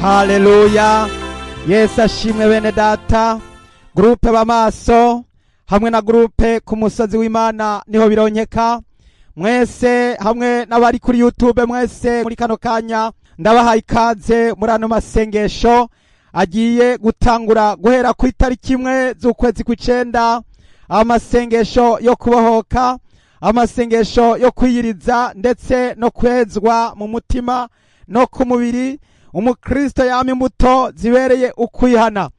Haleluya. Yesu ashimwe bene data. Grupe b'amaso hamwe na grupe ku musozi w'Imana niho bironkeka. Mwese hamwe n'abari kuri YouTube mwese muri kano kanya ndabahaye ikaze muri ano masengesho agiye gutangura guhera ku itariki 1 z'ukwezi kw'icenda. Amasengesho yo kubohoka, amasengesho yo kwiyiriza ndetse no kwezwa mu mutima no ku mubiri. Umukristo yama imbuto zibereye ukwihana.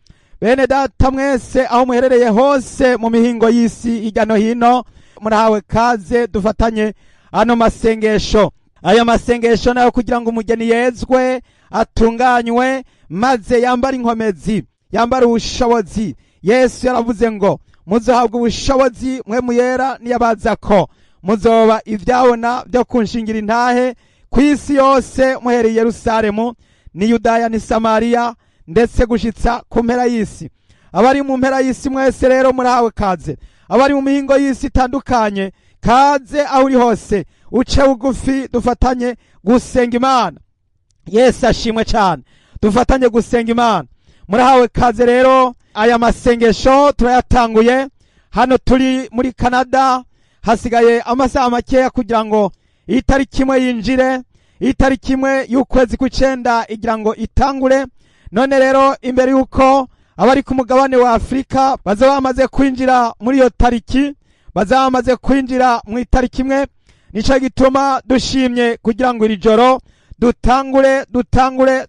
Bene data mwese aho muherereye hose mu mihingo y'isi hirya no hino, murahawe kaze dufatanye ano masengesho. Aya masengesho nayo kugira ngo umugeni yezwe, atunganywe, maze yambara inkomezi, yambara ubushobozi. Yesu yaravuze ngo muzohabwa ubushobozi mwe muyera niyabazako, muzoba ivyabona byo kunshingira intahe kw'isi yose muhereye Yerusalemu ni Yudaya ni Samariya ndetse gushitsa ku mpera y'isi. Abari mu mpera y'isi mwese rero murahawe kaze. Abari mu mihingo y'isi itandukanye kaze aho uri hose, uce bugufi dufatanye gusenga Imana. Yesu ashimwe cyane. Dufatanye gusenga Imana. Murahawe kaze rero. Aya masengesho turayatanguye hano turi muri Canada. Hasigaye amasaha makeya kugira ngo itariki 1 yinjire, itariki 1 y'ukwezi kw'icenda igira ngo itangure. None rero imbere yuko abari ku mugabane wa Afrika baza bamaze kwinjira muri iyo tariki, baza bamaze kwinjira mu itariki 1, nico gituma dushimye kugira ngo iri joro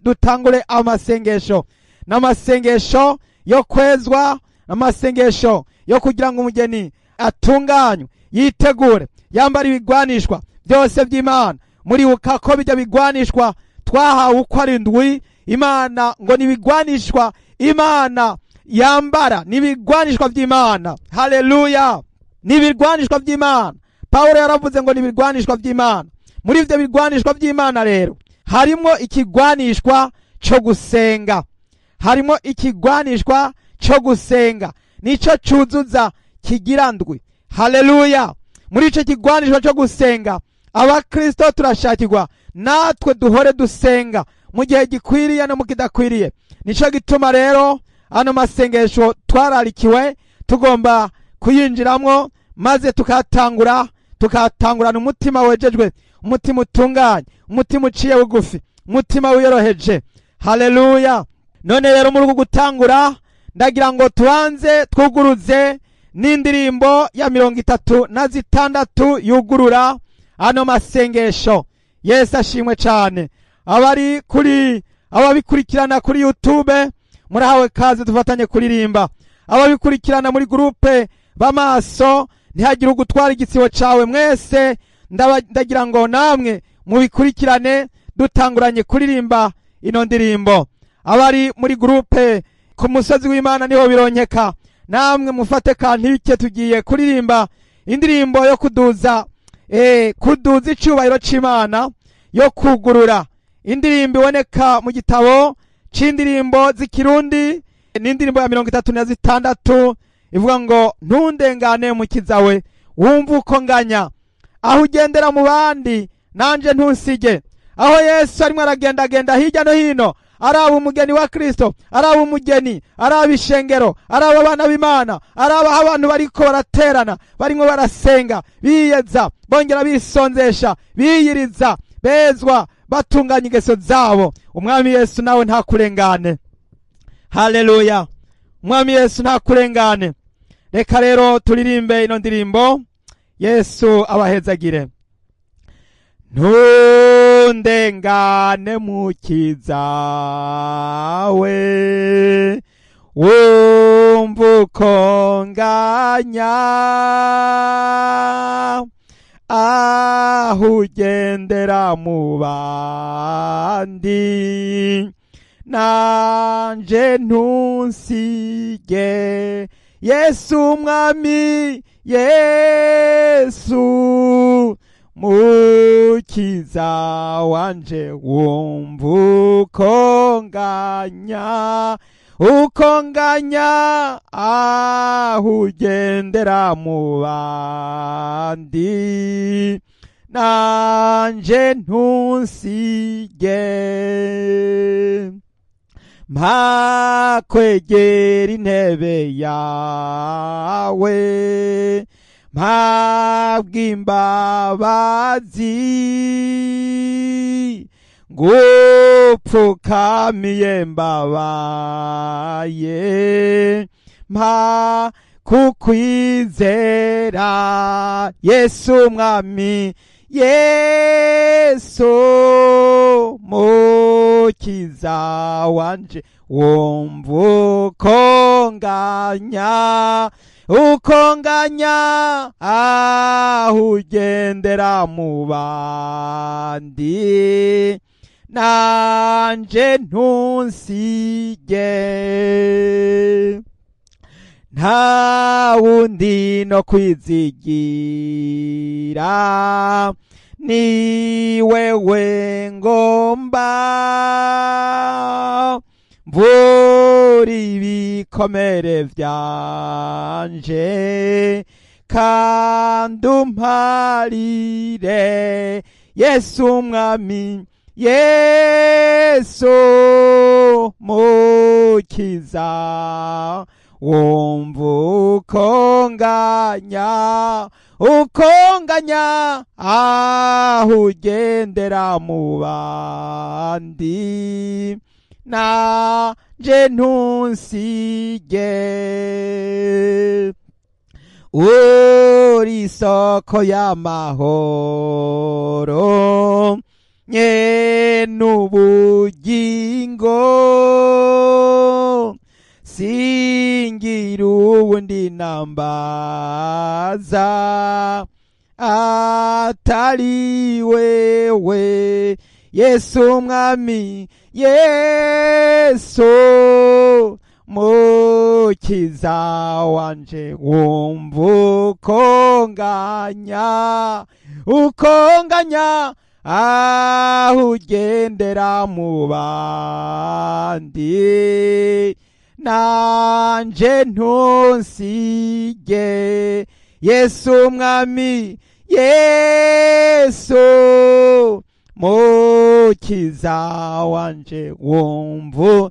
dutangure amasengesho. N'amasengesho yo kwezwa, n'amasengesho yo kugira ngo umugeni atunganywe, yitegure, yambara ibigwanishwa byose by'Imana. Muri ukako bijya bigwanishwa twahawe uko ari ndwi. Imana ngo nibigwanishwa Imana yambara, nibigwanishwa by'Imana. Haleluya. Nibigwanishwa by'Imana. Paulo yaravuze ngo nibigwanishwa by'Imana. Muri ivyo bigwanishwa by'Imana rero harimo ikigwanishwa cyo gusenga. Harimo ikigwanishwa cyo gusenga. Nico cuzuza kigira ndwi. Haleluya. Muri ico kigwanishwa cyo gusenga abakristo turashakirwa natwe duhore dusenga mu gihe gikwiriye no mu kidakwiriye. Nico gituma rero ano masengesho twararikiwe tugomba kuyinjiramwo, maze tukatangurana umutima wejejwe, umutima utunganye, umutima uciye bugufi, umutima wiyoroheje. Haleluya. None rero muri gutangura ndagira ngo tubanze twuguruze n'indirimbo ya 36 yugurura ano masengesho. Yesu ashimwe cyane. Ababikurikirana kuri YouTube murahawe kaze dufatanye kuririmba. Ababikurikirana muri groupe b'amaso ntihagire ugutwara igitsibo cawe mwese, ndagira ngo namwe mubikurikirane dutanguranye kuririmba ino ndirimbo. Abari muri groupe ku musozi w'Imana niho bironkeka, namwe mufate kantike tugiye kuririmba indirimbo yo kuduza icubahiro c'Imana, yo kugurura. Indirimbo iboneka mu gitabo c'indirimbo z'ikirundi, n'indirimbo ya 36 ivuga ngo ntundengane mukiza we, wumva uko nganya, aho ugendera mu bandi nanje ntusige. Aho Yesu arimo aragendagenda hirya no hino, araba umugeni wa Kristo, araba umugeni, araba ishengero, araba abana b'Imana, araba abantu bariko baraterana, barimo barasenga, biyeza, bongera bisonzesha, biyiriza, bezwa, batunganya ingeso zabo. Umwami Yesu nawe nta kurengane. Haleluya. Umwami Yesu nta kurengane. Reka rero turirimbe ino ndirimbo. Yesu abahezagire. Ntundengane mukiza we, wumva uko nganya, aho ugendera mu bandi nanje ntusige. Yesu umwami, Yesu mukiza wanje, wumva uko nganya, aho ugendera mu bandi nanje ntusige. mpa kwegera intebe yawe, mpabwa imbabazi, ngupfukamiye mbabaye, mpa kukwizera Yesu mwami, Yesu mukiza wanje, wumva ukonganya aho ugendera mu bandi, nanje ntunsige, nta wundi no kwizigira, ni wewe ngomba, mvura ibikomere vyanje kandi umparire Yesu mwami, Yesu mukiza, wumva ukonganya aho ugendera mu bandi, nanje ntunsige, uri isoko y'amahoro, nyene ubugingo, singira uwundi nambaza atari wewe Yesu mwami, Yesu mukiza wanje, wumva ukonganya aho ugendera mu bandi, nanje ntunsige Yesu mwami, Yesu mukiza wanje, wumva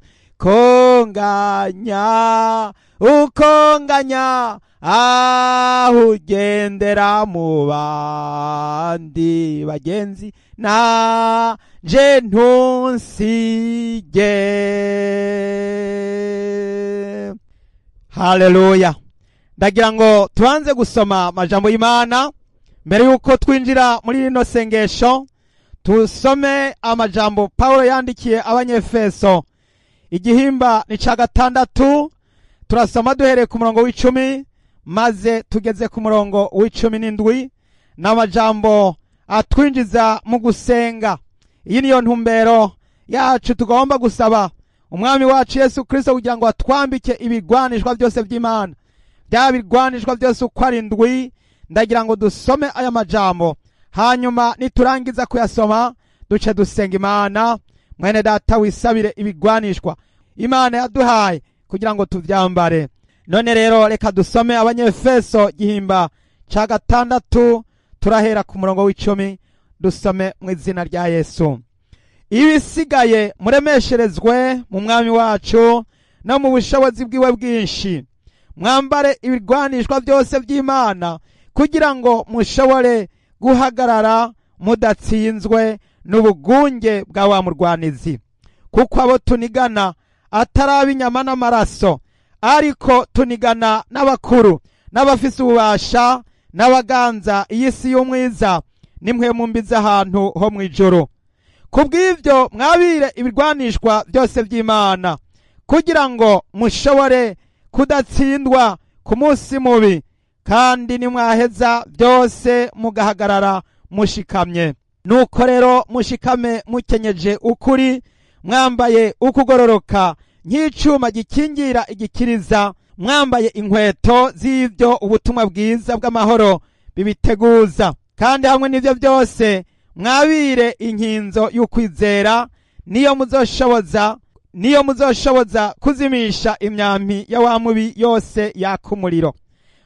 ukonganya aho ugendera mu bandi, bagenzi nanje ntunsige. Haleluya. Ndagira ngo tubanze gusoma amajambo y'Imana mbere yuko twinjira muri rino sengesho. Tusome amajambo Paulo yandikiye abanyefeso, igihimba ni ca 6, turasoma duhereye ku murongo w'10 maze tugeze ku murongo w'17, n'amajambo atwinjiza mu gusenga. Iyi niyo ntumbero yacu, tugomba gusaba umwami wacu Yesu Kristo kugira ngo atwambike ibigwanishwa byose by'Imana, bya bigwanishwa byose uko ari 7. Ndagira ngo dusome aya majambo, hanyuma niturangiza kuyasoma duce dusenga Imana. Mwene data wisabire ibigwanishwa Imana yaduhaye kugira ngo tuvyambare. None rero reka dusome abanyefeso gihimba ca 6, turahera ku murongo w'10, dusome mu izina rya Yesu. Ibisigaye muremesherezwe mu mwami wacu no mu bushobozi bwiwe bwinshi, mwambare ibigwanishwa byose by'Imana kugira ngo mushobore guhagarara mudatsinzwe n'ubugunge bwa wa murwanizi. Kuko abo tunigana atari inyama n'amaraso, ariko tunigana n'abakuru n'abafise ububasha n'abaganza iyi si y'umwiza, nimwe mumbiza ahantu ho mw'ijuru. Kubw'ivyo mwabire ibigwanishwa byose by'Imana kugira ngo mushobore kudatsindwa ku munsi mubi, kandi nimwaheza byose mugahagarara mushikamye. Nuko rero mushikame mukenyeje ukuri, mwambaye ukugororoka nk'icuma gikingira igikiriza, mwambaye inkweto z'ivyo ubutumwa bwiza bw'amahoro bibiteguza. Kandi hamwe n'ivyo byose mwabire inkinzo y'ukwizera, niyo muzoshoboza kuzimisha imyampi ya wa mubi yose yaka umuriro.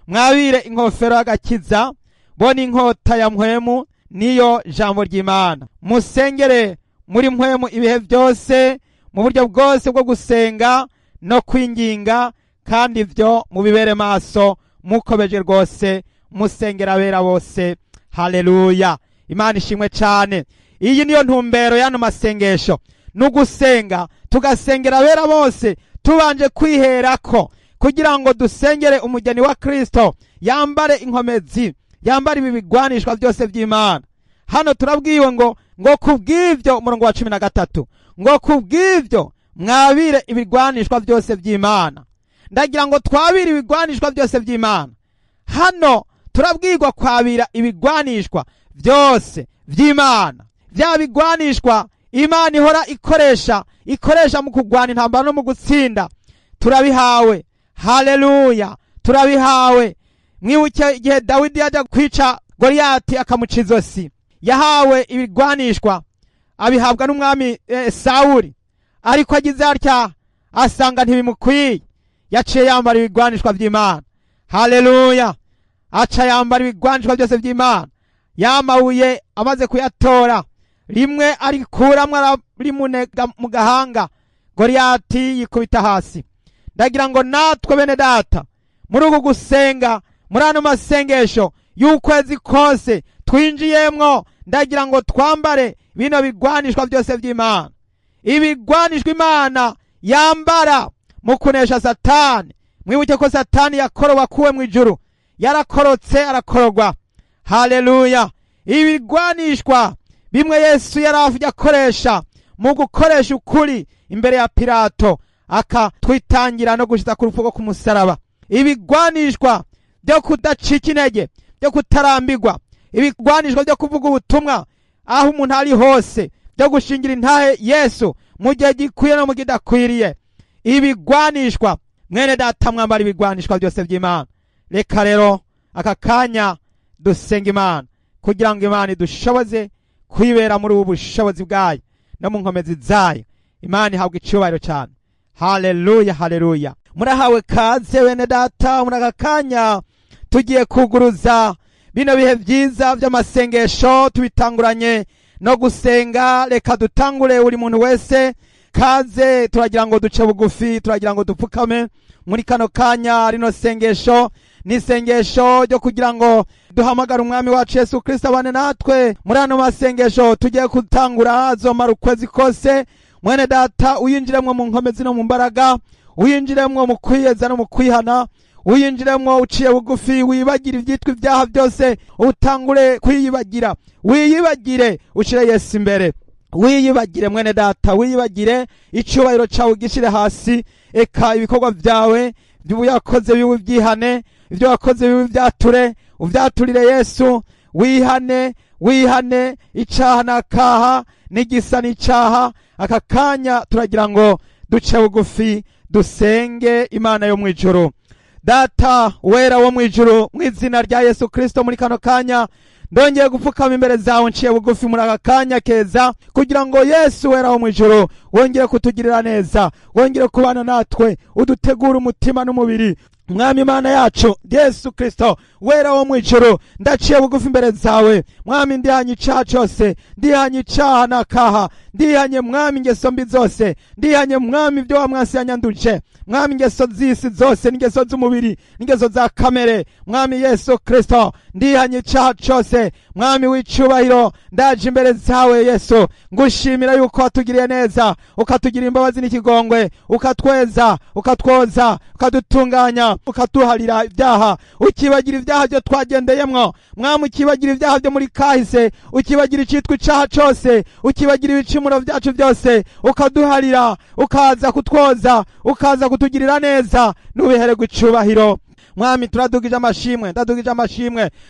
Mwabire inkofero y'agakiza, bo n'inkota ya mpwemu, niyo jambo ry'Imana. Musengere muri mpwemu ibihe byose, mu buryo bwose bwo gusenga no kwinginga, kandi ivyo mubibere maso mukomeje rwose musengera abera bose. Haleluya, Imana ishimwe cyane. Iyi niyo ntumbero y'ano masengesho, nugusenga tugasengera abera bose tubanje kwiherako, kugira ngo dusengere umugeni wa Kristo yambare inkomezi, yambare ibi bigwanishwa byose by'Imana. Hano turabwiwe ngo kubw'ivyo, umurongo wa 13, ngo kubw'ivyo mwabire ibigwanishwa byose by'Imana. Ndagira ngo twabire ibigwanishwa byose by'Imana. Hano turabwirwa kwabira ibigwanishwa byose by'Imana, bya bigwanishwa Imana ihora ikoresha mu kugwana intambara no mu gutsinda. Turabihawe. Haleluya, turabihawe. Mwibuke igihe Dawidi yaja kwica Goliyati akamuca izosi, yahawe ibigwanishwa, abihabwa n'umwami Sawuli, ariko agize atya asanga ntibimukwiye, yaciye yambara ibigwanishwa by'Imana. Haleluya, aca yambara ibigwanishwa byose by'Imana. Yamabuye amaze kuyatora, rimwe arikuramwo rimunega mu gahanga, Goliyati yikubita hasi. Ndagira ngo natwe bene data, muri uku gusenga, muri ano masengesho y'ukwezi kose twinjiyemwo, ndagira ngo twambare bino bigwanishwa byose by'Imana. Ibigwanishwa Imana yambara mu kunesha Satani. Mwibuke ko Satani yakorowa kuwe mu ijuru, yarakorotse arakorogwa. Haleluya, ibigwanishwa bimwe Yesu yaravuye akoresha mu gukoresha ukuri imbere ya Pilato, akatwitangira no gushitsa ku rupfu rwo ku musaraba. Ibigwanishwa byo kudacika intege, byo kutarambirwa, ibigwanishwa byo kuvuga ubutumwa aho umuntu ari hose, byo gushingira intahe Yesu mu gihe gikwiye no mu kidakwiriye. Ibigwanishwa, mwene data, mwambara ibigwanishwa byose by'Imana. Reka rero aka kanya dusenga Imana kugira ngo Imana idushoboze kwibera muri ubu bushobozi bwayo no mu nkomezi zayo. Imana ihabwa icyubahiro cyane. Haleluya, haleluya. Murahawe kaze bene data, muri aka kanya tugiye kuguruza bino bihe byiza by'amasengesho, tubitanguranye no gusenga. Reka dutangure buri muntu wese kaze, turagira ngo duce bugufi, turagira ngo dupfukame muri kano kanya. Rino sengesho ni sengesho ryo kugira ngo duhamagara umwami wacu Yesu Kristo abane natwe. Muri ano masengesho tugiye gutangura azomara ukwezi kose. Mwene data, uyinjiremwo mu nkomezi no mu mbaraga, uyinjiremwo mu kwiyeza no mu kwihana, uyinjiremwo uciye bugufi, wibagira ivyitwa ibyaha byose, utangure kwiyibagira, wiyibagire, ushire Yesu imbere, wiyibagire mwene data, wiyibagire, icubahiro cawe gishire hasi. Eka ibikorwa vyawe by'uyakoze biwe byihane, ibyo wakoze biwe byature, uvyaturire Yesu. Wihane icaha nakaha n'igisa n'icaha. Aka kanya turagira ngo duce bugufi dusenge Imana yo mwijuru. Data wera wo mwijuru, mu izina rya Yesu Kristo, muri kano kanya ndongeye gupfukama imbere zawe, nciye bugufi muri aka kanya keza, kugira ngo Yesu wera wo mwijuru wongere kutugirira neza, wongere kubana natwe, udutegura umutima n'umubiri. Mwami Imana yacu Yesu Kristo wera wo mwijuru, ndaciye bugufi imbere zawe Mwami, ndihanye icaha cyose, ndihanye icaha nakaha, ndihanye Mwami ingeso mbi zose, ndihanye Mwami ibyo wamwasi yanyanduje, Mwami ingeso z'isi zose, n'ingeso z'umubiri, n'ingeso za kamere. Mwami Yesu Kristo, ndihanye icaha cyose. Mwami w'icubahiro, ndaje imbere zawe Yesu, ngushimira yuko watugiriye neza, ukatugira imbabazi n'ikigongwe, ukatweza, ukatwoza, ukadutunganya, ukatuharira ibyaha, ukibagira ibyaha byo twagendeyemwo. Mwami ukibagira ibyaha byo muri kahise, ukibagira icitwa icaha cyose, ukibagira ibicumuro byacu byose, ukaduharira, ukaza kutwoza, ukaza kutugirira neza. Nubihererwe icubahiro. Mwami turadugije amashimwe, ndadugije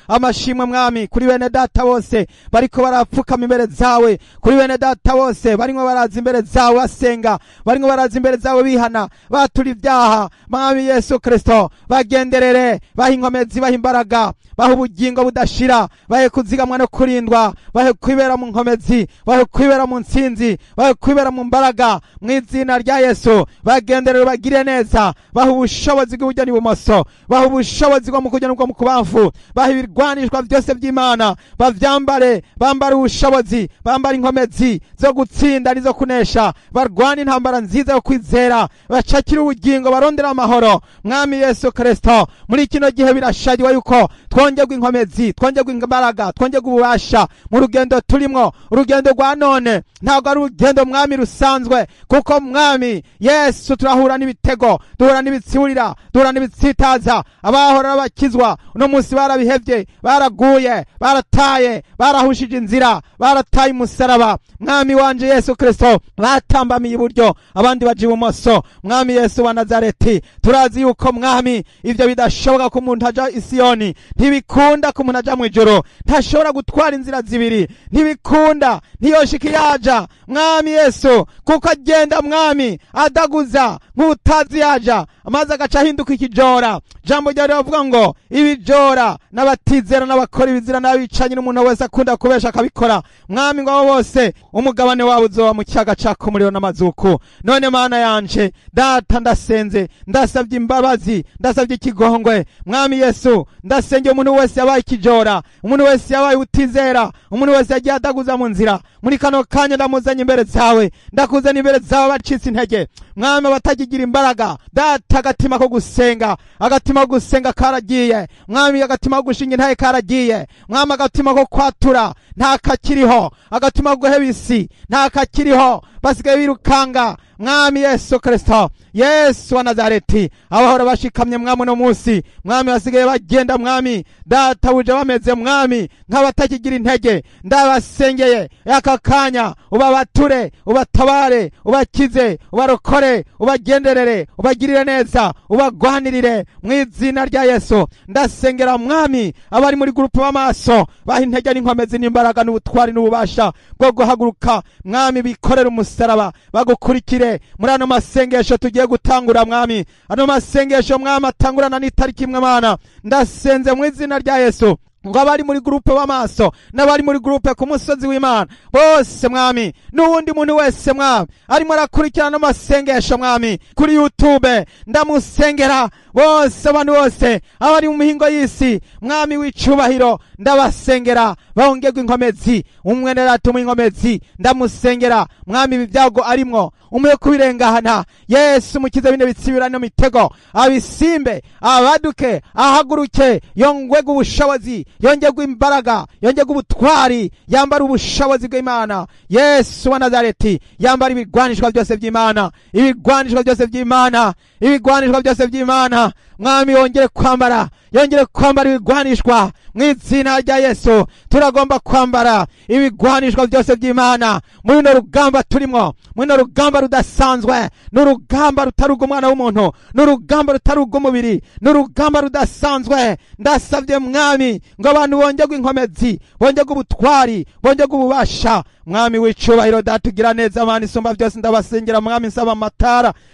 amashimwe Mwami kuri bene data bose bariko barapfukama imbere zawe, kuri bene data bose barimo baraza imbere zawe basenga, barimo baraza imbere zawe bihana, batura ibyaha. Mwami Yesu Kristo, bagenderere, baha inkomezi, baha imbaraga, baha ubugingo budashira, bahe kuzigamwa no kurindwa, bahe kwibera mu nkomezi, bahe kwibera mu ntsinzi, bahe kwibera mu mbaraga, mu izina rya Yesu. Bagenderere, bagire neza, baha ubushobozi bw'uburyo n'ibumoso, baha baha ubushobozi bwo mu kujya n'ubwo mu kubamfu, baha ibirwanishwa byose by'Imana, bavyambare, bambare ubushobozi, bambare inkomezi zo gutsinda n'izo kunesha, barwane intambara nziza yo kwizera, bacakire ubugingo, barondera amahoro. Mwami Yesu Kristo, muri kino gihe birashagiwe yuko twongerwa inkomezi, twongerwa imbaraga, twongerwa ububasha mu rugendo turimwo. Urugendo rwa none ntabwo ari urugendo mwami rusanzwe, kuko mwami Yesu turahura n'ibitego, duhura n'ibitsiburira, duhura n'ibitsitaza. Abahora bakizwa uno munsi barabihevye, baraguye, barataye, barahushije inzira, barataye umusaraba. Mwami wanje Yesu Kristo, batambamiye iburyo abandi baje ibumoso. Mwami Yesu wa Nazareti, turazi yuko mwami ivyo bidashoboka ko umuntu aja i Siyoni, ntibikunda ko umuntu aja mu ijuru, ntashobora gutwara inzira zibiri, ntibikunda, ntiyoshika yaja mwami Yesu, kuko agenda mwami adaguza nk'utazi yaja, amazi agaca ahinduka ikijora. Jambo ryawe rivuga ngo ibijora n'abatizera n'abakora ibizira n'abicanyi n'umuntu wese akunda kubesha akabikora, mwami ngo abo bose umugabane wabo uzoba mu kiyaga caka umuriro n'amazuku. None Mana yanje Data, ndasenze, ndasabye imbabazi, ndasabye ikigongwe. Mwami Yesu, ndasengeye umuntu wese yabaye ikijora, umuntu wese yabaye utizera, umuntu wese yagiye adaguza mu nzira. Muri kano kanya ndamuzanye imbere zawe, ndakuzana imbere zawe bacitse intege, mwami batakigira imbaraga. Data, agatima ko gusenga, agatima ko gusenga karagiye mwami, agatima ko gushinga intahe karagiye mwami, agatima ko kwatura nta kakiriho, agatima ko guheba isi nta kakiriho, basigaye birukanga. Mwami Yesu Kristo, Yesu wa Nazareti, abahora bashikamye mwami no munsi mwami basigaye bagenda mwami Data uje bameze mwami nk'abatakigira intege. Ndabasengeye aka kanya, ubabature, ubatabare, ubakize, ubarokore, ubagenderere, ubagirire neza, ubagwanirire mu izina rya Yesu. Ndasengera mwami abari muri gurupe b'amaso, baha intege n'inkomezi n'imbaraga n'ubutwari n'ububasha bwo guhaguruka mwami, bikorera umusaraba, bagukurikire muri ano masengesho tugiye gutangura mwami. Ano masengesho mwami atangurana n'itariki imwe Mana, ndasenze mu izina rya Yesu ngo abari muri gurupe b'amaso n'abari muri gurupe ku musozi w'Imana bose mwami, n'uwundi muntu wese mwami arimo arakurikirana amasengesho mwami kuri YouTube, ndamusengera bose, abantu bose abari mu mihingo y'isi mwami w'icubahiro, ndabasengera bongerwa inkomezi, umwenera atuma inkomezi. Ndamusengera mwami ibyago arimwo umuye kubirengahana. Yesu mukize bine bitsibira no mitego, abisimbe, abaduke, ahaguruke, yongwega ubushobozi, yongerwa imbaraga, yongerwa ubutwari, yambara ubushobozi bw'Imana. Yesu wa Nazareti, yambara ibigwanishwa byose by'Imana, ibigwanishwa byose by'Imana, ibigwanishwa byose by'Imana mwami, yongere kwambara, yongere kwambara ibigwanishwa mu izina rya Yesu. Turagomba kwambara ibigwanishwa byose by'Imana muri runo rugamba turimwo, muri runo rugamba rudasanzwe, n'urugamba rutari umwana w'umuntu, n'urugamba rutari umubiri, n'urugamba rudasanzwe. Ndasabye mwami ngo abantu bongerwe inkomezi, bongerwe ubutwari, bongerwe ububasha. Mwami w'icubahiro Data ugira neza Mana isumba byose, ndabasengera mwami, nsaba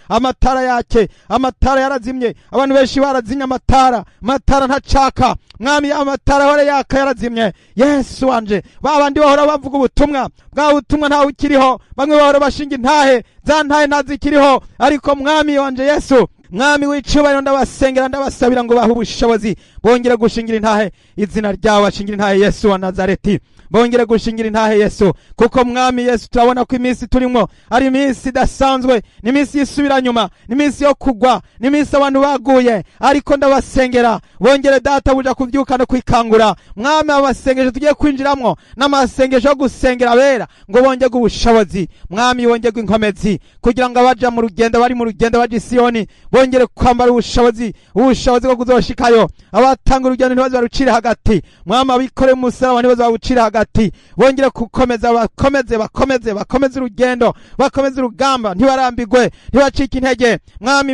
amatara yake, amatara yarazimye, abantu benshi barazimye amatara ntacaka mwami, amatara ahora yaka yarazimye. Yesu wanje, babandi bahora bavuga ubutumwa, bwa butumwa ntawe ukiriho, bamwe bahora bashinga intahe, za ntahe ntazikiriho, ariko mwami wanje Yesu, mwami w'icubahiro, ndabasengera, ndabasabira ngo bahe ubushobozi, bongere gushingira intahe izina ryawe, ashingira intahe Yesu wa Nazareti, bongere gushingira intahe Yesu, kuko mwami Yesu turabona ko iminsi turimo ari iminsi idasanzwe, ni iminsi yisubira nyuma, ni iminsi yo kugwa, ni iminsi abantu baguye, ariko ndabasengera bongere Data buja kuvyuka no kwikangura mwami. Abasengesho tugiye kwinjiramwo n'amasengesho yo gusengera abera, ngo bongerwe ubushobozi mwami, bongerwe inkomezi, kugira ngo abaja mu rugendo, bari mu rugendo baje i Siyoni, bongere kwambara ubushobozi bwo kuzoshikayo. Abatanga urugendo ntibaze barucire hagati mwami, abikore mu musaraba ntibaze barucire hagati, bongere gukomeza, bakomeze urugendo, bakomeze urugamba, ntibarambigwe, ntibacike intege mwami.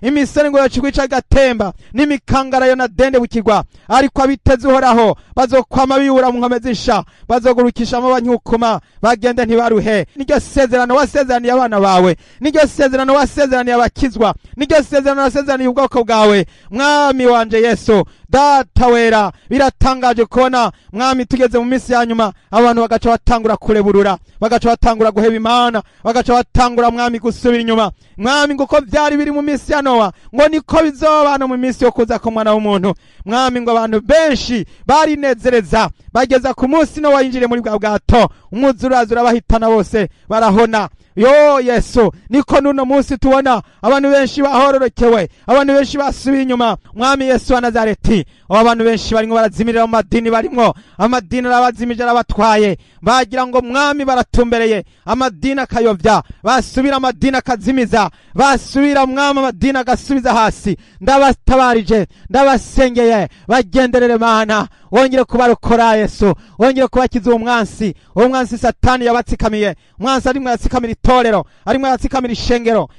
Imisore ngo yacigwica igatemba, n'imikangara yo na dende bukigwa, ariko abiteze uhoraho bazokwama biyura mu nkomezi nsha, bazogurukishamo abanyukuma, bagende ntibaruhe. Niryo sezerano wasezeraniye abana bawe, niryo sezerano wasezeraniye abakizwa, niryo sezerano wasezeraniye ubwoko bwawe mwami wanje Yesu. data wera biratangaje kubona mwami tugeze mu minsi ya nyuma abantu bagaca batangura kureburura, bagaca batangura guheba Imana, bagaca batangura mwami gusubira inyuma. Mwami nguko vyari biri mu minsi ya Nowa, ngo niko bizoba no mu minsi yo kuza k'Umwana w'umuntu. Mwami ngo abantu benshi barinezereza bageza ku munsi Nowa yinjire muri bwa bwato, umwuzurazi urabahitana bose barahona. Yo Yesu, niko nuno munsi tubona abantu benshi bahororokewe, abantu benshi basubiye inyuma. Mwami Yesu wa Nazareti, abantu benshi barimwo barazimirira mu madini, barimwo amadini arabazimije arabatwaye, bagira ngo mwami baratumbereye amadini akayovya, basubira amadini akazimiza, basubira mwami amadini agasubiza hasi. Ndabatabarije, ndabasengeye, bagenderere Mana, wongere kubarokora Yesu, wongere kubakiza umwansi, umwansi Satani yabatsikamiye. Umwansi arimwe yatsikamira itorero, arimwe yatsikamira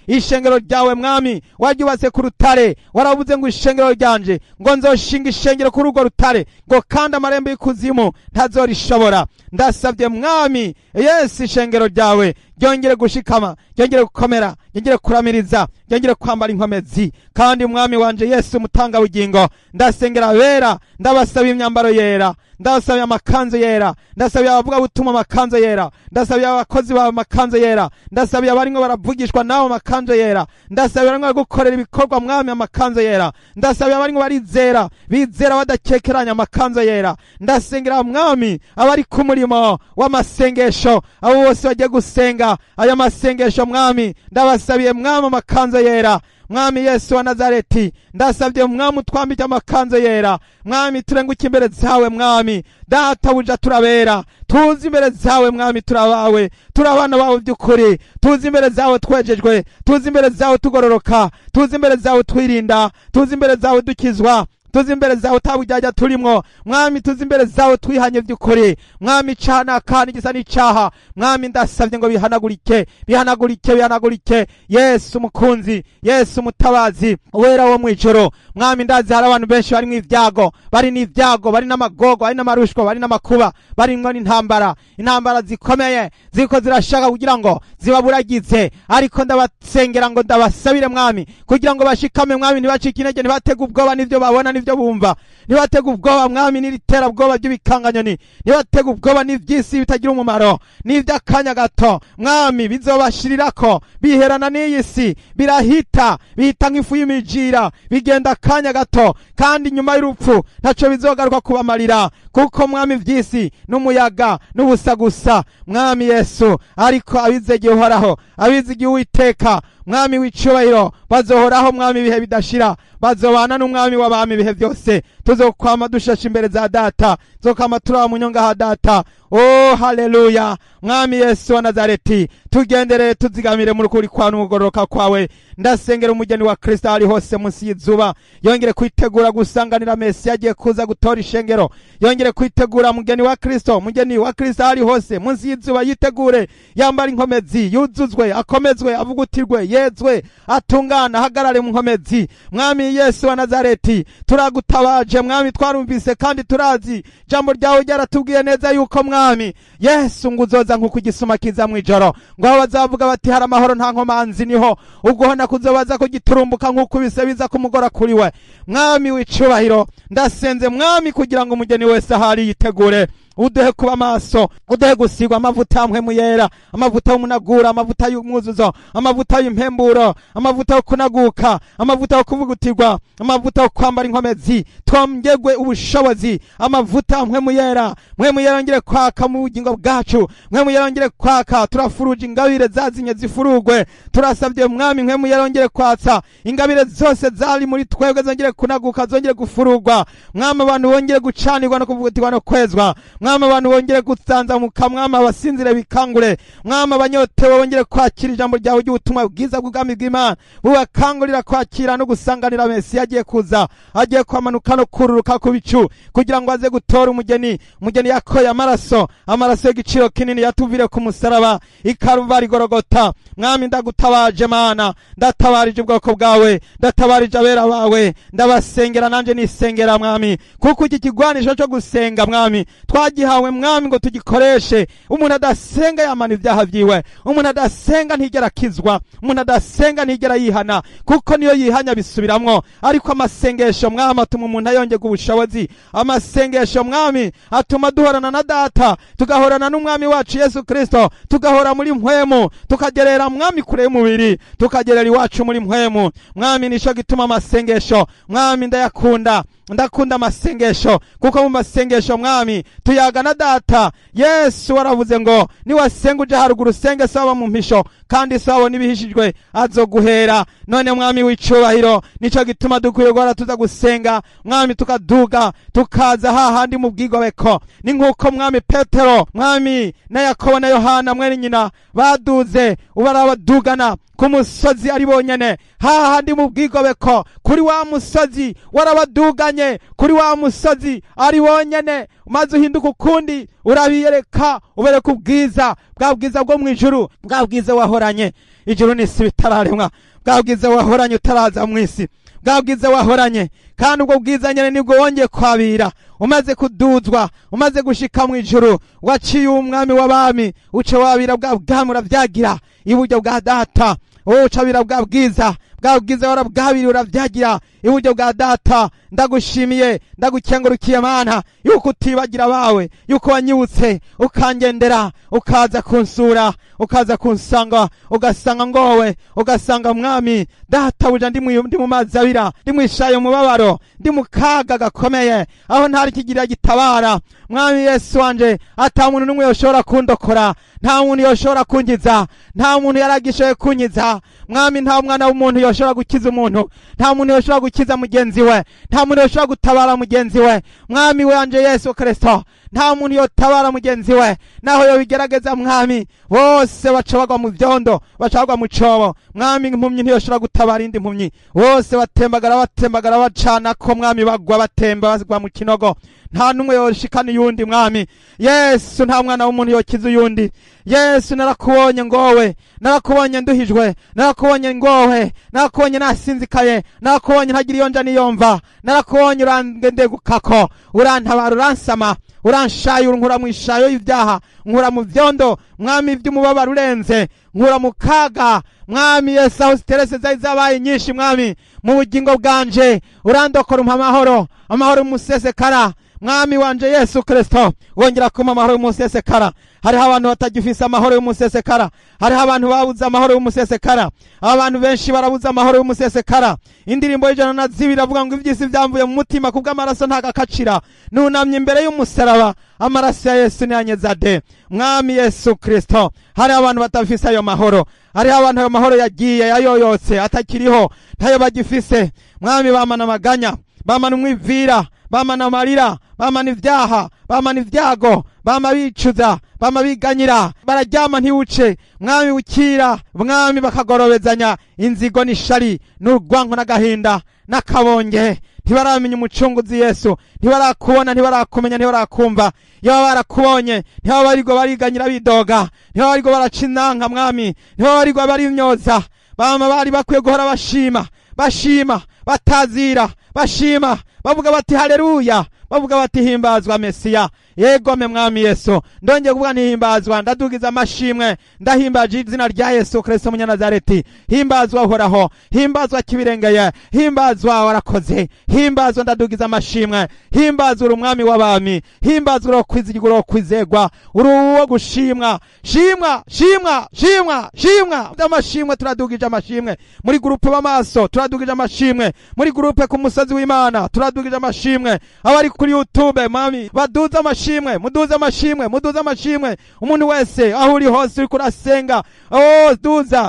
ishengero ryawe mwami, waryubatse ku rutare, waravuze ngo ishengero ryanje ngo nzoshinga ishengero kuri urwo rutare, ngo kandi amarembo y'ikuzimu ntazorishobora. Ndasabye mwami Yesu ishengero ryawe ryongere gushikama, ryongere gukomera, ryongere kuramiriza, ryongere kwambara inkomezi. Kandi mwami wanje Yesu mutanga bugingo, ndasengera bera, ndabasaba imyambaro yera, ndasabye amakanzu yera, ndasabye abavuga butuma amakanzu yera, ndasabye abakozi ba amakanzu yera, ndasabye abarimwo baravugishwa nawo amakanzu yera, ndasabye abarimwo gukorera ibikorwa mwami amakanzu yera, ndasabye abarimwo barizera, bizera badakekeranya amakanzu yera. Ndasengera mwami abari ku murimo w'amasengesho, abo bose bagiye gusenga aya masengesho mwami, ndabasabiye mwami amakanzu yera. Mwami Yesu wa Nazareti, ndasabye mwami utwambike amakanzu yera. Mwami turenguke imbere zawe mwami, data buja turabera, tuzi imbere zawe mwami turabawe, turabana bawe by'ukuri, tuzi imbere zawe twejejwe, tuzi imbere zawe tugororoka, tuzi imbere zawe twirinda, tuzi imbere zawe dukizwa, tuzi imbere zawe utabujyajya turimwo mwami, tuzi imbere zawe twihanye by'ukuri mwami. Cana kandi gisa n'icaha mwami, ndasabye ngo bihanagurike Yesu mukunzi, Yesu mutabazi wera wo mwijoro mwami. Ndazi hari abantu benshi bari mw'ivyago, bari n'ivyago, bari n'amagogo, bari n'amarushwa, bari n'amakuba, bari n'intambara, intambara zikomeye ziko zirashaka kugira ngo zibaburagize, ariko ndabasengera ngo ndabasabire mwami kugira ngo bashikame mwami, ntibacike intege, ntibatege ubwoba n'ivyo babona n'ivyo bumva, ntibatege ubwoba mwami n'ibitera ubwoba by'ibikanganyoni, ntibatege ubwoba n'ivy'isi bitagira umumaro, n'ivy'akanya gato mwami bizobashirirako, biherana n'iyi si, birahita, bihita nk'ifu y'imijira, bigenda akanya gato, kandi nyuma y'urupfu ntaco bizogaruka kubamarira, kuko mwami vy'isi n'umuyaga n'ubusa gusa mwami Yesu. Ariko abizegeye uhoraho, abizegeye Uwiteka mwami w'icubahiro bazohoraho mwami ibihe bidashira, bazobana n'umwami w'abami ibihe byose. Tuzokwama dushasha imbere za data, tuzokwama turaba mu nyonga ha data. Oh haleluya mwami Yesu wa Nazareti, tugendere tuzigamire mu rukuri kwa n'ugororoka kwawe. Ndasengera umugeni wa Kristo ari hose munsi y'izuba, yongere kwitegura gusanganira Mesiya agiye kuza gutora ishengero, yongere kwitegura mugeni wa Kristo ari hose munsi y'izuba, yitegure yambara inkomezi, yuzuzwe, akomezwe, avugutirwe, yezwe, atungana, hagarare mu nkomezi. Mwami Yesu wa Nazareti, turagutabaje mwami, twarumvise kandi turazi jambo ryawe ryaratubwiye neza yuko mwami Yesu nguzoza nkuko igisuma kiza mwijoro, ngo bazavuga bati hari amahoro nta nkomanzi, niho uguhona kuzobaza kugiturumbuka nkuko bisebiza kumugora kuri we. Mwami w'icubahiro, ndasenze mwami kugira ngo umugeni wese ahari yitegure, uduhe kuba maso, uduhe gusigwa amavuta mpwemu yera, amavuta y'umunagura, amavuta y'umwuzuzo, amavuta y'impemburo, amavuta yo kunaguka, amavuta yo kuvugutirwa, amavuta yo kwambara inkomezi, twongegwe ubushobozi, amavuta mpwemu yera yongere kwaka mu bugingo bwacu, mpwemu yera yongere kwaka, turafuruje ingabire zazinye zifurugwe, turasabye mwami mpwemu yera yongere kwatsa ingabire zose zari muri twebwe, zongere kunaguka, zongere gufurugwa mwami, abantu bongere gucanirwa no kuvugutirwa no kwezwa mwami, abantu bongere gutsanzamuka mwami, abasinzire bikangure mwami, abanyotewe bongere kwakira ijambo ryawe ry'ubutumwa bwiza bw'ubwami bw'Imana, bubakangurira kwakira no gusanganira Mesiya agiye kuza, agiye kwamanuka no kururuka ku bicu kugira ngo aze gutora umugeni yakoye amaraso y'igiciro kinini yatuvire ku musaraba i Karuvari Golgota. Mwami ndagutabaje Mana, ndatabarije ubwoko bwawe, ndatabarije abera bawe, ndabasengera nanje nisengera mwami, kuko iki kigwanisho cyo gusenga mwami twagihawe mwami ngo tugikoreshe. Umuntu adasenga yamana ibyaha vyiwe, umuntu adasenga ntigera akizwa, umuntu adasenga ntigera yihana, kuko niyo yihanya bisubiramwo. Ariko amasengesho mwami atuma umuntu ayongega ubushobozi. Amasengesho mwami atuma duhorana na data, tugahorana n'umwami wacu Yesu Kristo, tugahora muri mpwemu, tukagerera mwami kure y'umubiri, tukagerera iwacu muri mpwemu. Mwami nico gituma amasengesho mwami ndayakunda amasengesho, kuko mu masengesho mwami tuyaga na data. Yesu waravuze ngo niwasenga uje haruguru usenge saba mu mpisho, kandi sabo nibihishijwe azoguhera. None mwami w'icubahiro, nico gituma dukwiye guhora tuza gusenga mwami, tukaduga tukaza hahandi mu bwigobeko. Ni nkuko mwami Petero mwami na Yakobo na Yohana mwene nyina baduze ubarabadugana ku musozi ari bonyene, hahandi mu bwigobeko kuri wa musozi warabaduganye, kuri wa musozi ari bonyene, maze uhinduka ukundi urabiyereka, ubereka ubwiza, bwa bwiza bwo mwijuru, bwa bwiza wahoranye ijuru n'isi bitararemwa, bwa bwiza wahoranye utaraza mw'isi, bwa bwiza wahoranye. Kandi ubwo bwiza nyene nibwo wongeye kwabira, umaze kuduzwa, umaze gushika mwijuru, waciye umwami w'abami, uce wabira bwa bwami uravyagira iburyo bwa data. Ucabira bwa bwiza, bwa bwiza warabwabiri uravyagira iburyo bwa data. Ndagushimiye, ndagukengurukiye Mana, yuko utibagira bawe, yuko wanyibutse ukangendera, ukaza kunsura, ukaza kunsanga, ugasanga ngowe, ugasanga mwami data buja ndi mu mazi abira, ndi mwishaye umubabaro, ndi mu kaga gakomeye, aho ntari kigira gitabara. Mwami Yesu wanje, ata muntu n'umwe yoshobora kundokora, nta muntu yoshobora kunkiza, nta muntu yaragishoye kunkiza. Mwami nta mwana w'umuntu yoshobora gukiza umuntu, nta muntu yoshobora gukiza mugenzi we, nta muntu yoshobora gutabara mugenzi we. Mwami wanje Yesu Kristo, nta muntu yotabara mugenzi we, naho yobigerageza mwami bose baca bagwa mu vyondo, baca bagwa mu cobo. Mwami impumyi ntiyoshobora gutabara indi mpumyi, bose batembagara bacana ko mwami bagwa batemba bagwa mu kinogo, nta numwe yoshikana uyundi. Mwami Yesu, nta mwana w'umuntu yokiza uyundi. Yesu narakubonye ngowe, narakubonye nduhijwe, narakubonye ngowe, narakubonye nasinzikaye, narakubonye ntagira iyo nja niyomva, narakubonye urandegukako, urantabara, uransama, uranshaye, unkura mu ishayo y'ivyaha, nkura mu vyondo mwami vy'umubabaro urenze, nkura mu kaga. Mwami Yesu, aho stress zari zabaye nyinshi mwami mu bugingo bwanje, urandokora umpa amahoro, amahoro y'umusesekara. Mwami wanje Yesu Kristo, wongera kuma amahoro y'umusesekara. Hariho abantu batagifise amahoro y'umusesekara, hariho abantu babuze amahoro y'umusesekara, abantu benshi barabuze amahoro y'umusesekara. Indirimbo y'ijana na zibiri avuga ngo ivyisi vyamvuye mu mutima kubw'amaraso ntagakacira, nunamye imbere y'umusaraba, amaraso ya Yesu niyanyeza de. Mwami Yesu Kristo, hariho abantu batafise ayo mahoro, hariho abantu ayo mahoro yagiye yayoyotse atakiriho, ntayo bagifise. Mwami bamana amaganya, bamana umwivira, bamana amarira, bamana ivyaha, bamana ivyago, bama bicuza, bama biganyira, bararyama ntiwuce. Mwami ukira, mwami bakagorobezanya inzigo n'ishari n'urwanko n'agahinda n'akabonge. Ntibaramenya umucunguzi Yesu, ntibarakubona, ntibarakumenya, ntibarakumva. Iyo barakubonye ntibaba barigo bariganyira bidoga, ntibaba barigo baraca inanka mwami, ntibaba barigo barimyoza. Bama bari bakwiye guhora bashima, batazira, bashima, bavuga bati haleluya, bavuga bati himbazwa Mesiya. Yego me mwami Yesu, ndonje kuvuga ntihimbazwa, ndadugiza amashimwe, ndahimbaje izina rya Yesu Kristo Munyanazareti. Himbazwa uhoraho, himbazwa kibirengeye, himbazwa warakoze, himbazwa, ndadugiza amashimwe, himbazwa uri umwami w'abami, himbazwa uri kwizigirwa, uri kwizegwa, uri uwo gushimwa. Shimwa amashimwe, turadugije amashimwe muri grupe b'amaso, turadugije amashimwe muri grupe ku musozi w'Imana, turadugije amashimwe abari kuri YouTube mwami baduza amashimwe, muduza amashimwe. Umuntu wese aho uri hose uri kurasenga,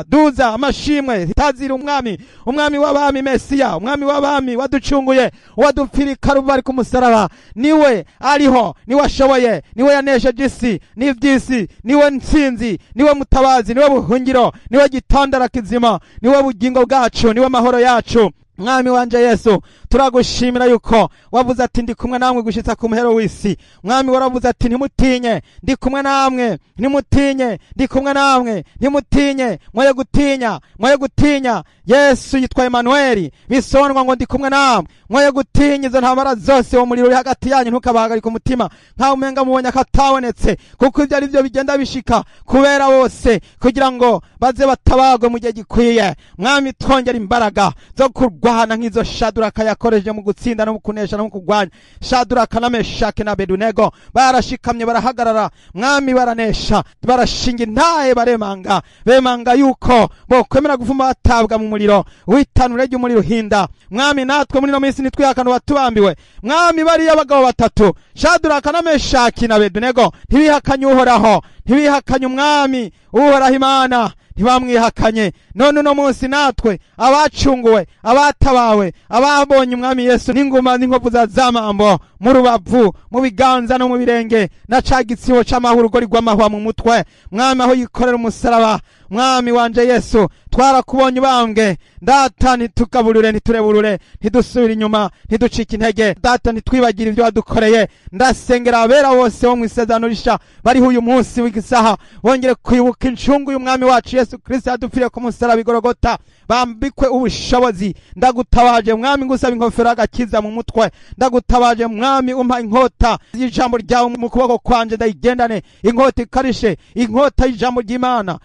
duza amashimwe. Tazira umwami w'abami Mesiya, umwami w'abami waducunguye, wadupfira Karuvari ku musaraba. Niwe ariho, niwe ashoboye, niwe yanesheje isi n'ivyisi, niwe ntsinzi, niwe mutabazi, niwe buhungiro, niwe gitandara kizima, niwe bugingo bwacu, niwe mahoro yacu. Mwami wanje Yesu, turagushimira yuko wavuze ati ndi kumwe namwe gushitsa ku muhero w'isi. Mwami waravuze ati ntimutinye, ndi kumwe namwe, ntimutinye, ndi kumwe namwe, ntimutinye, mwoye gutinya, mwoye gutinya. Yesu yitwa Emanueli, bisonwa ngo ndi kumwe namwe, mwoye gutinya izo ntambara zose. Uwo muriro uri hagati yanyu ntukabahagarika umutima nkaho umenga mubonye akatabonetse, kuko ibyo ari byo bigenda bishika kubera bose, kugira ngo baze batabagwe mu gihe gikwiye. Mwami twongera imbaraga zo kurwana nk'izo Shaduraka yakoreje mu gutsinda no mu kunesha no mu kurwanya. Shaduraka na Meshaki na Abedunego barashikamye, barahagarara, Mwami baranesha, barashinga intahe, baremanga, bemanga yuko bokwemera gufuma batabwa mu muriro w'itanure ry'umuriro uhinda. Mwami natwe muri no minsi nitwihakana batubambiwe. Mwami bariya abagabo batatu Shaduraka na Meshaki na Abedunego ntibihakanye Uhoraho, ntibihakanye Umwami Uhoraho Imana, ntibamwihakanye. None uno munsi natwe abacunguwe, abatabawe, ababonye Umwami Yesu n'inguma n'inkovu za zamambo mu rubavu, mu biganza no mu birenge, na ca gitsibo c'amahoro ugori gw'amahwa mu mutwe. Mwami aho yikorera umusaraba, Mwami wanje Yesu twarakubonye ubambwe. Data ntitukaburure, ntitureburure, ntidusubire inyuma, ntiducike intege. Data ntitwibagire ibyo wadukoreye. Ndasengera abera bose bo mu isezerano risha bariho uyu munsi w'igisaha, bongere kwibuka incungu y'Umwami wacu Yesu Kristo yadupfiriye ku musaraba i Golgota, bambikwe ubushobozi. Ndagutabaje Mwami ngusaba inkofero y'agakiza mu mutwe. Ndagutabaje Mwami umpa inkota y'ijambo ryawe mu kuboko kwanje, ndayigendane inkota ikarishe, inkota y'ijambo ry'Imana,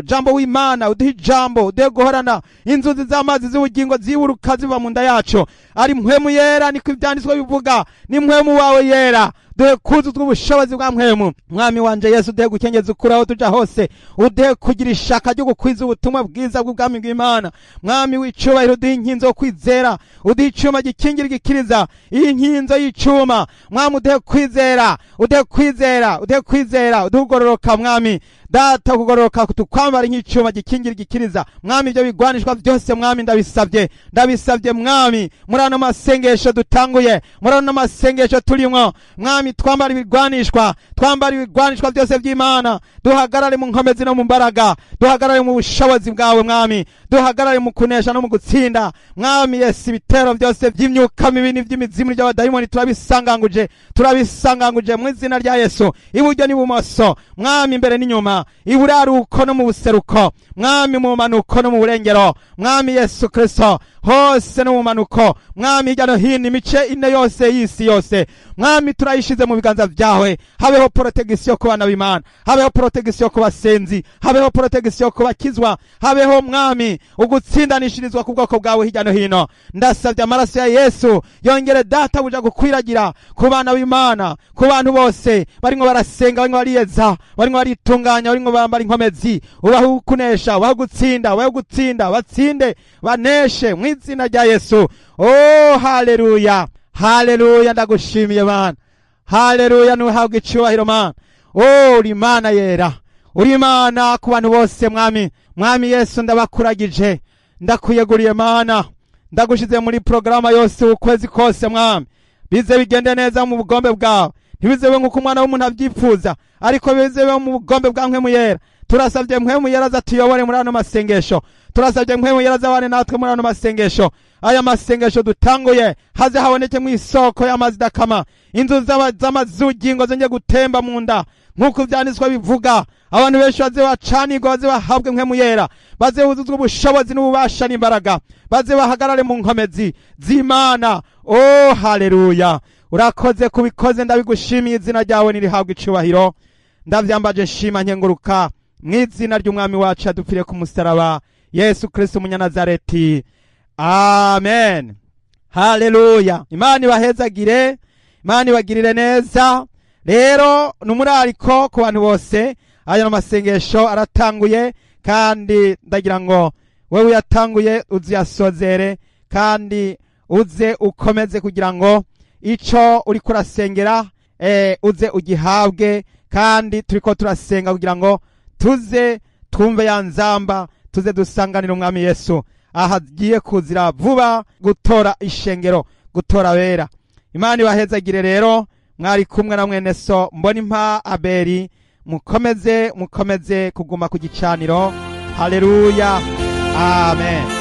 jambo w'Imana. Uduhe ijambo, uduhe guhorana inzuzi z'amazi z'ubugingo ziburuka ziva mu nda yacu. Ari mpwemu yera, niko ibyanditswe bivuga, ni mpwemu wawe yera. Duhe kuzuzwa ubushobozi bwa mpwemu. Mwami wanje Yesu, uduhe gukengeza ukuri aho tuja hose, uduhe kugira ishaka ryo gukwiza ubutumwa bwiza bw'ubwami bw'Imana. Mwami w'icubahiro, uduhe inkinzo yo kwizera, uduhe icuma gikingira igikiriza, iyi nkinzo y'icuma. Mwami uduhe kwizera, uduhe kwizera, uduhe kwizera, uduhe kugororoka. Mwami Data kugororoka tukwambara nk'icuma gikingira igikiriza. Mwami ibyo bigwanishwa byose Mwami ndabisabye Mwami, muri ano masengesho dutanguye, muri ano masengesho turimwo Mwami, twambara ibigwanishwa byose by'Imana. Duhagarare mu nkomezi no mu mbaraga, duhagarare mu bushobozi bwawe Mwami, duhagarare mu kunesha no mu gutsinda. Mwami Yesu, ibitero byose by'imyuka mibi n'iby'imizimu ry'abadayimoni turabisanganguje mu izina rya Yesu, iburyo n'ibumoso Mwami, imbere n'inyuma, iburaruko no mu buseruko Mwami, mu manuko no mu burengero Mwami Yesu Kristo, hose no mu manuko Mwami, hirya no hino, imice ine yose y'isi yose Mwami turayishize mu biganza byawe. Habeho protection ku bana b'Imana, habeho protection ku basenzi, habeho protection ku bakizwa, habeho Mwami ugutsindanishirizwa ku bwoko bwawe hirya no hino. Ndasabye amaraso ya Yesu yongere Data buja gukwiragira ku bana b'Imana, ku bantu bose barimo barasenga, barimo bariyeza, barimo baritunganya, barimo bambara inkomezi. Ubaho kunesha, ubaho gutsinda, ubaho gutsinda, batsinde, baneshe mu izina rya Yesu. Oh haleluya, haleluya, ndagushimiye Mana, haleluya, nuhabwe icubahiro Mana. Oh uri Imana yera, uri Imana ku bantu bose Mwami. Mwami Yesu, ndabakuragije, ndakuyeguriye Mana, ndagushize muri programa yose ukwezi kose Mwami. Bize bigende neza mu bugombe bwawe, ntibizebe nk'uko umwana w'umuntu abyifuza, ariko bizebe mu bugombe bwa mpwemu yera. Turasabye mpwemu yera zatuyobore muri ano masengesho, turasabye mpwemu yera zabane natwe muri ano masengesho. Aya masengesho dutanguye haze haboneke mu isoko y'amazi dakama, inzu z'amazugingo zonge gutemba mu nda nk'uko byanditswe bivuga. Abantu benshi baze bacanirwa, baze bahabwe mpwemu yera, baze buzuzwa ubushobozi n'ububasha n'imbaraga, baze bahagarare mu nkomezi z'Imana. Oh haleluya, urakoze kubikoze, ndabigushimiye, izina ryawe nirihabwe icubahiro. Ndavyambaje nshima nkenguruka mu izina ry'Umwami wacu yadupfiriye ku musaraba, Yesu Kristo umunyanazareti. Amen. Haleluya. Imana ibahezagire, Imana ibagirire neza. Rero numurariko ku bantu bose, aya masengesho aratanguye, kandi ndagira ngo wewe yatanguye uziyasozere, kandi uze ukomeze kugira ngo ico uri kurasengera uze ugihabwe. Kandi turiko turasenga kugira ngo tuze twumve ya nzamba, tuze dusanganira Umwami Yesu ahagiye kuzira vuba gutora ishengero, gutora bera. Imana ibahezagire. Rero mwari kumwe na mwene so Mbonimpa Abeli, mukomeze kuguma ku gicaniro. Haleluya, amen.